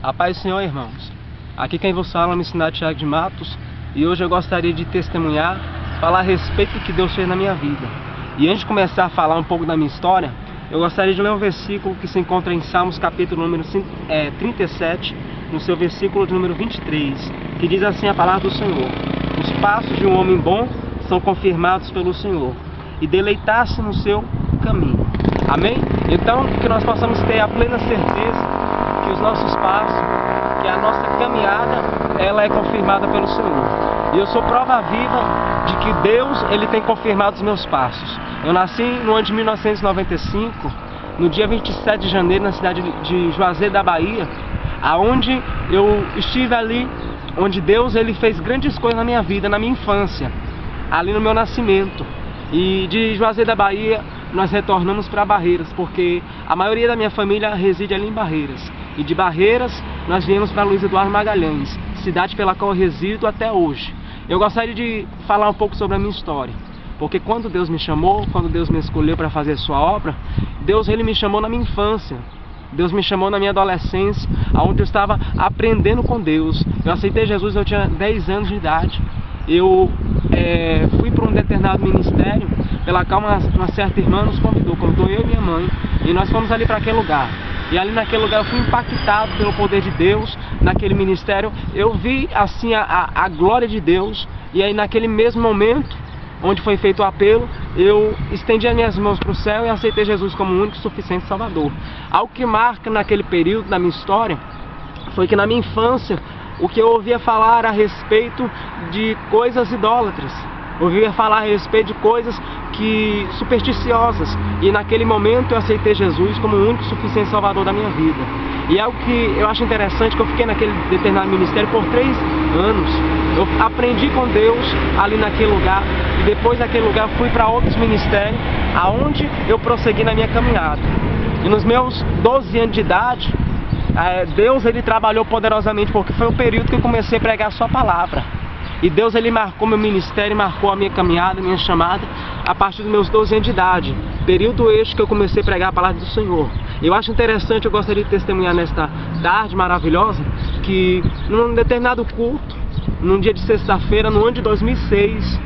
A paz do Senhor, irmãos. Aqui quem vos fala é o missionário Thiago de Matos, e hoje eu gostaria de testemunhar, falar a respeito do que Deus fez na minha vida. E antes de começar a falar um pouco da minha história, eu gostaria de ler um versículo que se encontra em Salmos capítulo número 37, no seu versículo de número 23, que diz assim a palavra do Senhor: os passos de um homem bom são confirmados pelo Senhor, e deleitar-se no seu caminho. Amém? Então, que nós possamos ter a plena certeza que os nossos passos, que a nossa caminhada, ela é confirmada pelo Senhor. E eu sou prova viva de que Deus, Ele tem confirmado os meus passos. Eu nasci no ano de 1995, no dia 27 de janeiro, na cidade de Juazeiro da Bahia, aonde eu estive ali, onde Deus, Ele fez grandes coisas na minha vida, na minha infância, ali no meu nascimento. E de Juazeiro da Bahia, nós retornamos para Barreiras, porque a maioria da minha família reside ali em Barreiras. E de Barreiras, nós viemos para Luiz Eduardo Magalhães, cidade pela qual eu resido até hoje. Eu gostaria de falar um pouco sobre a minha história, porque quando Deus me chamou, quando Deus me escolheu para fazer sua obra, Deus, Ele me chamou na minha infância. Deus me chamou na minha adolescência, onde eu estava aprendendo com Deus. Eu aceitei Jesus, eu tinha 10 anos de idade. Eu fui para um determinado ministério, pela qual uma certa irmã nos convidou, convidou eu e minha mãe, e nós fomos ali para aquele lugar. E ali naquele lugar eu fui impactado pelo poder de Deus, naquele ministério. Eu vi assim a glória de Deus, e aí naquele mesmo momento, onde foi feito o apelo, eu estendi as minhas mãos para o céu e aceitei Jesus como o único e suficiente Salvador. Algo que marca naquele período da minha história foi que na minha infância, o que eu ouvia falar a respeito de coisas idólatras. Eu ouvia falar a respeito de coisas supersticiosas. E naquele momento eu aceitei Jesus como o único e suficiente Salvador da minha vida. E é algo que eu acho interessante, que eu fiquei naquele determinado ministério por 3 anos. Eu aprendi com Deus ali naquele lugar. E depois daquele lugar eu fui para outros ministérios, aonde eu prossegui na minha caminhada. E nos meus 12 anos de idade, Deus, Ele trabalhou poderosamente, porque foi o período que eu comecei a pregar a sua palavra. E Deus, Ele marcou meu ministério, marcou a minha caminhada, a minha chamada, a partir dos meus 12 anos de idade. Período este que eu comecei a pregar a palavra do Senhor. Eu acho interessante, eu gostaria de testemunhar nesta tarde maravilhosa, que num determinado culto, num dia de sexta-feira, no ano de 2006,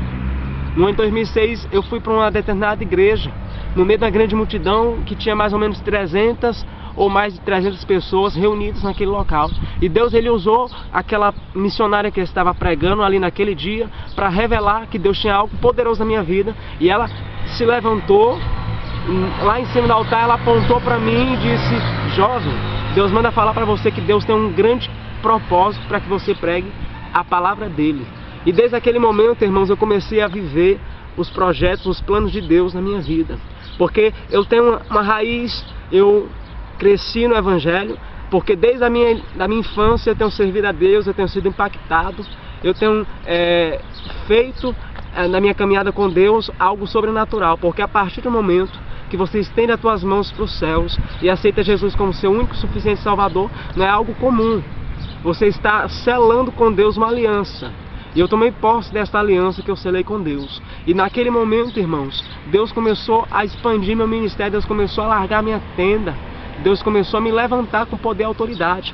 eu fui para uma determinada igreja, no meio da grande multidão, que tinha mais ou menos 300 ou mais de 300 pessoas reunidas naquele local. E Deus, Ele usou aquela missionária que estava pregando ali naquele dia para revelar que Deus tinha algo poderoso na minha vida. E ela se levantou, lá em cima do altar, ela apontou para mim e disse: Josué, Deus manda falar para você que Deus tem um grande propósito para que você pregue a palavra dEle. E desde aquele momento, irmãos, eu comecei a viver os projetos, os planos de Deus na minha vida. Porque eu tenho uma raiz, eu cresci no Evangelho, porque desde a minha infância eu tenho servido a Deus, eu tenho sido impactado, eu tenho feito na minha caminhada com Deus algo sobrenatural, porque a partir do momento que você estende as tuas mãos para os céus e aceita Jesus como seu único e suficiente Salvador, não é algo comum. Você está selando com Deus uma aliança. E eu tomei posse dessa aliança que eu selei com Deus. E naquele momento, irmãos, Deus começou a expandir meu ministério, Deus começou a largar minha tenda, Deus começou a me levantar com poder e autoridade.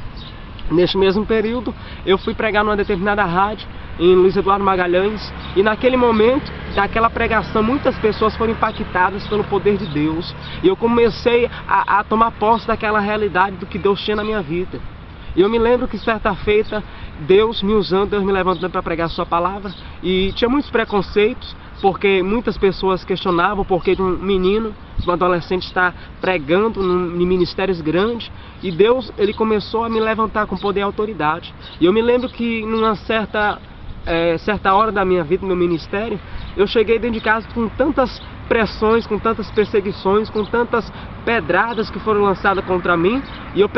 Neste mesmo período, eu fui pregar numa determinada rádio, em Luiz Eduardo Magalhães, e naquele momento, daquela pregação, muitas pessoas foram impactadas pelo poder de Deus. E eu comecei a tomar posse daquela realidade do que Deus tinha na minha vida. E eu me lembro que certa feita, Deus me usando, Deus me levantando para pregar a sua palavra, e tinha muitos preconceitos, porque muitas pessoas questionavam o porquê de um menino, de um adolescente estar pregando em ministérios grandes. E Deus, Ele começou a me levantar com poder e autoridade. E eu me lembro que numa certa hora da minha vida, no meu ministério, eu cheguei dentro de casa com tantas pressões, com tantas perseguições, com tantas pedradas que foram lançadas contra mim. E eu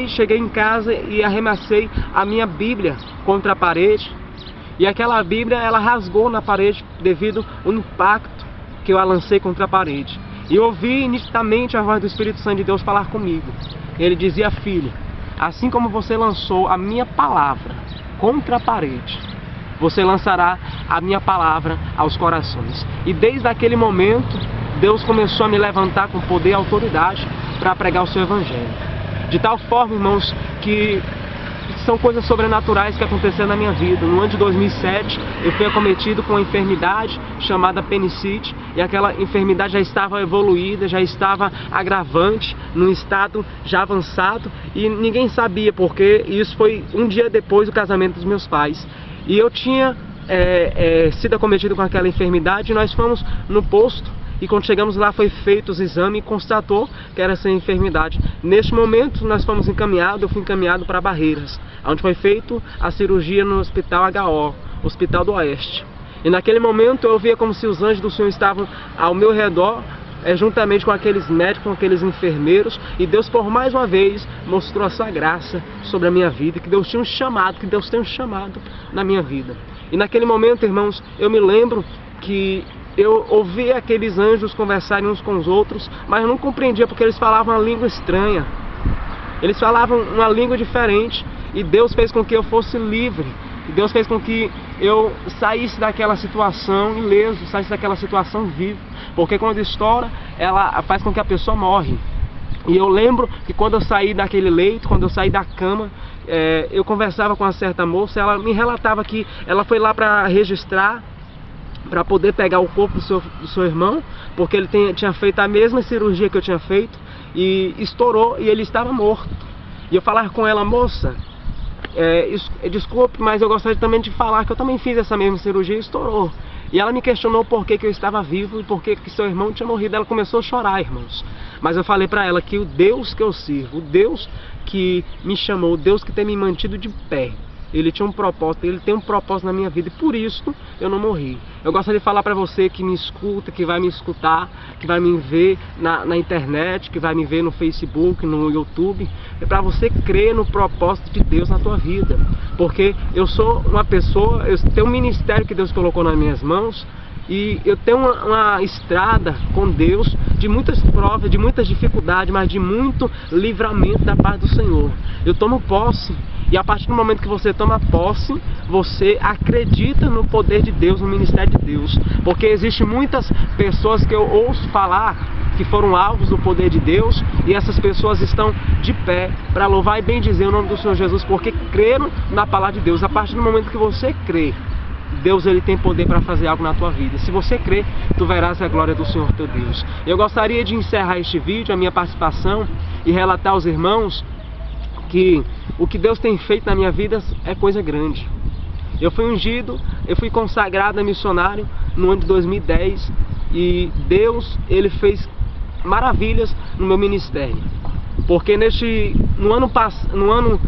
cheguei em casa e arremessei a minha Bíblia contra a parede. E aquela Bíblia, ela rasgou na parede devido ao impacto que eu a lancei contra a parede. E eu ouvi nitidamente a voz do Espírito Santo de Deus falar comigo. Ele dizia: filho, assim como você lançou a minha palavra contra a parede, você lançará a minha palavra aos corações. E desde aquele momento, Deus começou a me levantar com poder e autoridade para pregar o seu Evangelho. De tal forma, irmãos, que são coisas sobrenaturais que aconteceram na minha vida. No ano de 2007, eu fui acometido com uma enfermidade chamada apendicite, e aquela enfermidade já estava evoluída, já estava agravante, num estado já avançado, e ninguém sabia porque isso foi um dia depois do casamento dos meus pais. E eu tinha sido acometido com aquela enfermidade, e nós fomos no posto, e quando chegamos lá foi feito os exames e constatou que era essa enfermidade. Neste momento nós fomos encaminhados, eu fui encaminhado para Barreiras, onde foi feita a cirurgia no Hospital HO, Hospital do Oeste. E naquele momento eu via como se os anjos do Senhor estavam ao meu redor, juntamente com aqueles médicos, com aqueles enfermeiros, e Deus por mais uma vez mostrou a sua graça sobre a minha vida, que Deus tinha um chamado, que Deus tem um chamado na minha vida. E naquele momento, irmãos, eu me lembro que eu ouvia aqueles anjos conversarem uns com os outros, mas eu não compreendia porque eles falavam uma língua estranha. Eles falavam uma língua diferente, e Deus fez com que eu fosse livre. E Deus fez com que eu saísse daquela situação ileso, saísse daquela situação vivo. Porque quando estoura, ela faz com que a pessoa morre. E eu lembro que quando eu saí daquele leito, quando eu saí da cama, eu conversava com uma certa moça, ela me relatava que ela foi lá para registrar, para poder pegar o corpo do seu irmão, porque ele tinha feito a mesma cirurgia que eu tinha feito, e estourou e ele estava morto. E eu falava com ela: moça, desculpe, mas eu gostaria também de falar que eu também fiz essa mesma cirurgia e estourou. E ela me questionou por que eu estava vivo e por que seu irmão tinha morrido. Ela começou a chorar, irmãos. Mas eu falei para ela que o Deus que eu sirvo, o Deus que me chamou, o Deus que tem me mantido de pé, Ele tinha um propósito, Ele tem um propósito na minha vida, e por isso eu não morri. Eu gostaria de falar para você que me escuta, que vai me escutar, que vai me ver na internet, que vai me ver no Facebook, no YouTube, é para você crer no propósito de Deus na tua vida. Porque eu sou uma pessoa, eu tenho um ministério que Deus colocou nas minhas mãos, e eu tenho uma estrada com Deus de muitas provas, de muitas dificuldades, mas de muito livramento da paz do Senhor. Eu tomo posse, e a partir do momento que você toma posse, você acredita no poder de Deus, no ministério de Deus. Porque existem muitas pessoas que eu ouço falar que foram alvos do poder de Deus, e essas pessoas estão de pé para louvar e bendizer o nome do Senhor Jesus, porque creram na palavra de Deus. A partir do momento que você crê, Deus, Ele tem poder para fazer algo na tua vida. Se você crer, tu verás a glória do Senhor teu Deus. Eu gostaria de encerrar este vídeo, a minha participação, e relatar aos irmãos que o que Deus tem feito na minha vida é coisa grande. Eu fui ungido, eu fui consagrado a missionário no ano de 2010, e Deus, Ele fez maravilhas no meu ministério. Porque no ano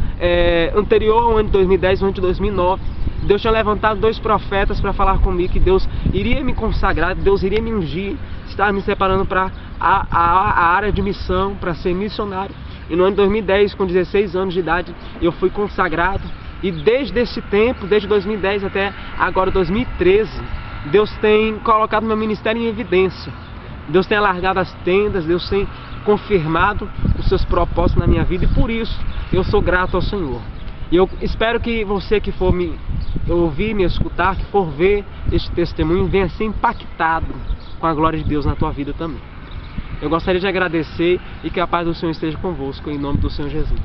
anterior ao ano de 2010, no ano de 2009, Deus tinha levantado 2 profetas para falar comigo que Deus iria me consagrar, Deus iria me ungir, estava me separando para a área de missão, para ser missionário. E no ano de 2010, com 16 anos de idade, eu fui consagrado. E desde esse tempo, desde 2010 até agora 2013, Deus tem colocado meu ministério em evidência. Deus tem alargado as tendas, Deus tem confirmado os seus propósitos na minha vida, e por isso eu sou grato ao Senhor. E eu espero que você que for me ouvir, me escutar, que for ver este testemunho, venha ser impactado com a glória de Deus na tua vida também. Eu gostaria de agradecer, e que a paz do Senhor esteja convosco, em nome do Senhor Jesus.